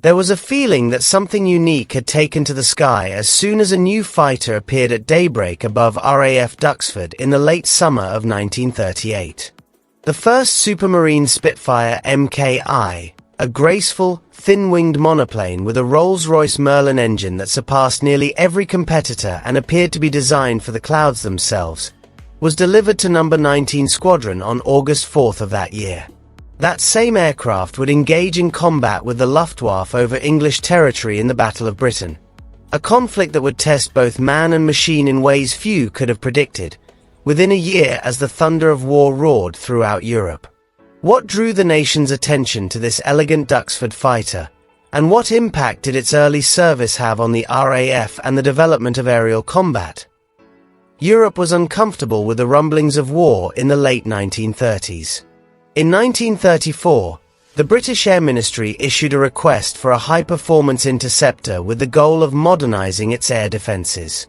There was a feeling that something unique had taken to the sky as soon as a new fighter appeared at daybreak above RAF Duxford in the late summer of 1938. The first Supermarine Spitfire MKI, a graceful, thin-winged monoplane with a Rolls-Royce Merlin engine that surpassed nearly every competitor and appeared to be designed for the clouds themselves, was delivered to No. 19 Squadron on August 4th of that year. That same aircraft would engage in combat with the Luftwaffe over English territory in the Battle of Britain, a conflict that would test both man and machine in ways few could have predicted, within a year as the thunder of war roared throughout Europe. What drew the nation's attention to this elegant Duxford fighter, and what impact did its early service have on the RAF and the development of aerial combat? Europe was uncomfortable with the rumblings of war in the late 1930s. In 1934, the British Air Ministry issued a request for a high-performance interceptor with the goal of modernizing its air defenses.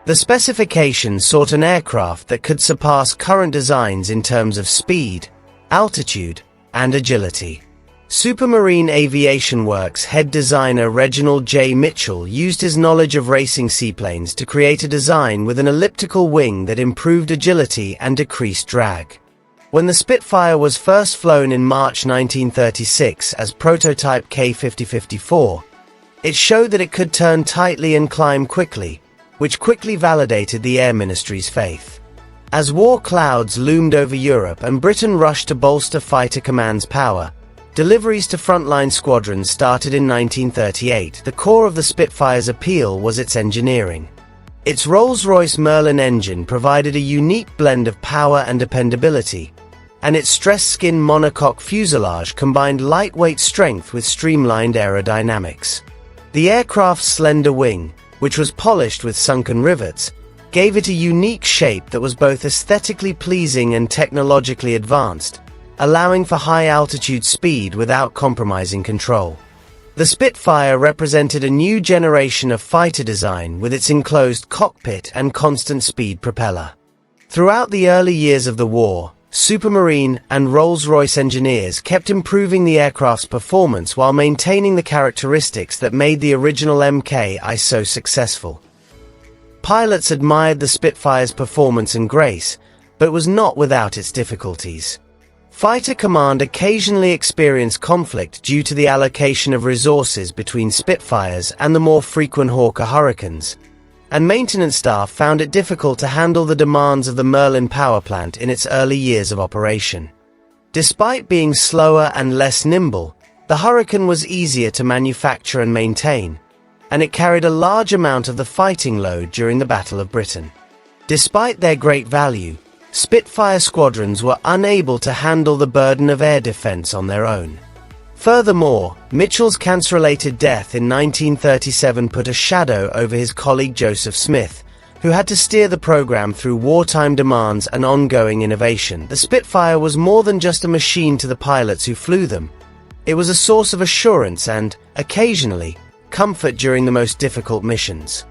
The specifications sought an aircraft that could surpass current designs in terms of speed, altitude, and agility. Supermarine Aviation Works head designer Reginald J. Mitchell used his knowledge of racing seaplanes to create a design with an elliptical wing that improved agility and decreased drag. When the Spitfire was first flown in March 1936 as prototype K5054, it showed that it could turn tightly and climb quickly, which quickly validated the Air Ministry's faith. As war clouds loomed over Europe and Britain rushed to bolster fighter command's power, deliveries to frontline squadrons started in 1938. The core of the Spitfire's appeal was its engineering. Its Rolls-Royce Merlin engine provided a unique blend of power and dependability, and its stress-skin monocoque fuselage combined lightweight strength with streamlined aerodynamics. The aircraft's slender wing, which was polished with sunken rivets, gave it a unique shape that was both aesthetically pleasing and technologically advanced, allowing for high-altitude speed without compromising control. The Spitfire represented a new generation of fighter design with its enclosed cockpit and constant-speed propeller. Throughout the early years of the war, Supermarine and Rolls-Royce engineers kept improving the aircraft's performance while maintaining the characteristics that made the original MKI so successful. Pilots admired the Spitfire's performance and grace, but was not without its difficulties. Fighter command occasionally experienced conflict due to the allocation of resources between Spitfires and the more frequent Hawker Hurricanes, and maintenance staff found it difficult to handle the demands of the Merlin power plant in its early years of operation. Despite being slower and less nimble, the Hurricane was easier to manufacture and maintain, and it carried a large amount of the fighting load during the Battle of Britain. Despite their great value, Spitfire squadrons were unable to handle the burden of air defense on their own. Furthermore, Mitchell's cancer-related death in 1937 put a shadow over his colleague Joseph Smith, who had to steer the program through wartime demands and ongoing innovation. The Spitfire was more than just a machine to the pilots who flew them. It was a source of assurance and, occasionally, comfort during the most difficult missions.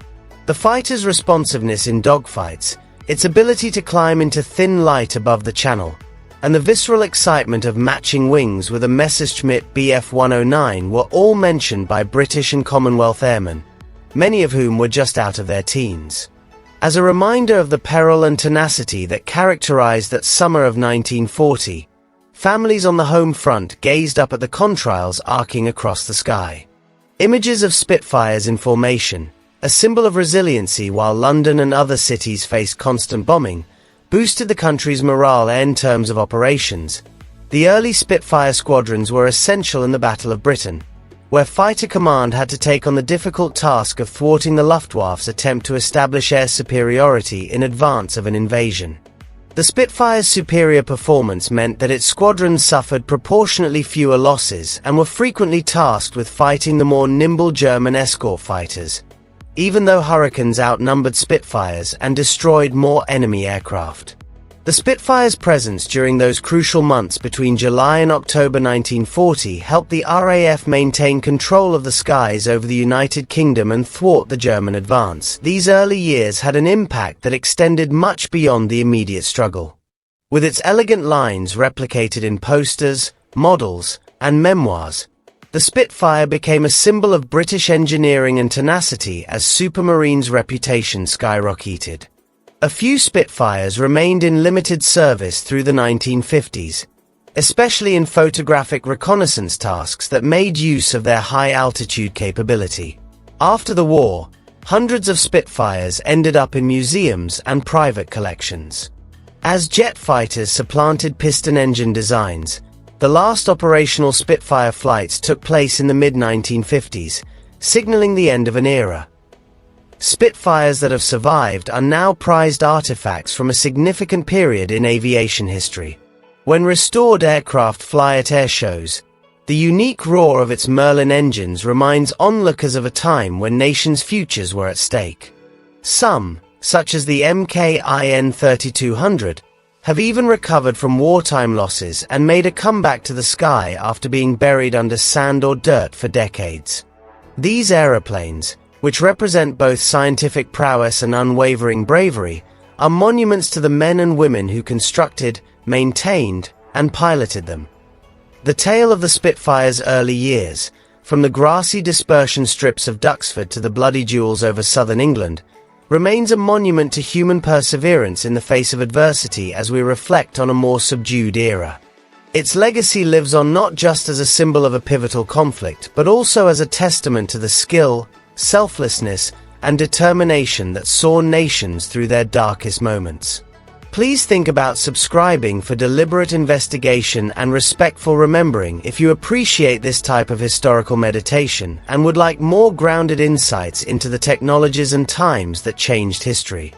The fighter's responsiveness in dogfights, its ability to climb into thin light above the channel, and the visceral excitement of matching wings with a Messerschmitt Bf 109 were all mentioned by British and Commonwealth airmen, many of whom were just out of their teens. As a reminder of the peril and tenacity that characterized that summer of 1940, families on the home front gazed up at the contrails arcing across the sky. Images of Spitfires in formation, a symbol of resiliency while London and other cities faced constant bombing, boosted the country's morale in terms of operations. The early Spitfire squadrons were essential in the Battle of Britain, where fighter command had to take on the difficult task of thwarting the Luftwaffe's attempt to establish air superiority in advance of an invasion. The Spitfire's superior performance meant that its squadrons suffered proportionately fewer losses and were frequently tasked with fighting the more nimble German escort fighters, even though Hurricanes outnumbered Spitfires and destroyed more enemy aircraft. The Spitfire's presence during those crucial months between July and October 1940 helped the RAF maintain control of the skies over the United Kingdom and thwart the German advance. These early years had an impact that extended much beyond the immediate struggle. With its elegant lines replicated in posters, models, and memoirs, The Spitfire became a symbol of British engineering and tenacity as Supermarine's reputation skyrocketed. A few Spitfires remained in limited service through the 1950s, especially in photographic reconnaissance tasks that made use of their high-altitude capability. After the war, hundreds of Spitfires ended up in museums and private collections. As jet fighters supplanted piston engine designs, the last operational Spitfire flights took place in the mid-1950s, signaling the end of an era. Spitfires that have survived are now prized artifacts from a significant period in aviation history. When restored aircraft fly at air shows, the unique roar of its Merlin engines reminds onlookers of a time when nations' futures were at stake. Some, such as the MKIN 3200, have even recovered from wartime losses and made a comeback to the sky after being buried under sand or dirt for decades. These aeroplanes, which represent both scientific prowess and unwavering bravery, are monuments to the men and women who constructed, maintained, and piloted them. The tale of the Spitfire's early years, from the grassy dispersion strips of Duxford to the bloody duels over southern England, remains a monument to human perseverance in the face of adversity as we reflect on a more subdued era. Its legacy lives on not just as a symbol of a pivotal conflict, but also as a testament to the skill, selflessness, and determination that saw nations through their darkest moments. Please think about subscribing for deliberate investigation and respectful remembering if you appreciate this type of historical meditation and would like more grounded insights into the technologies and times that changed history.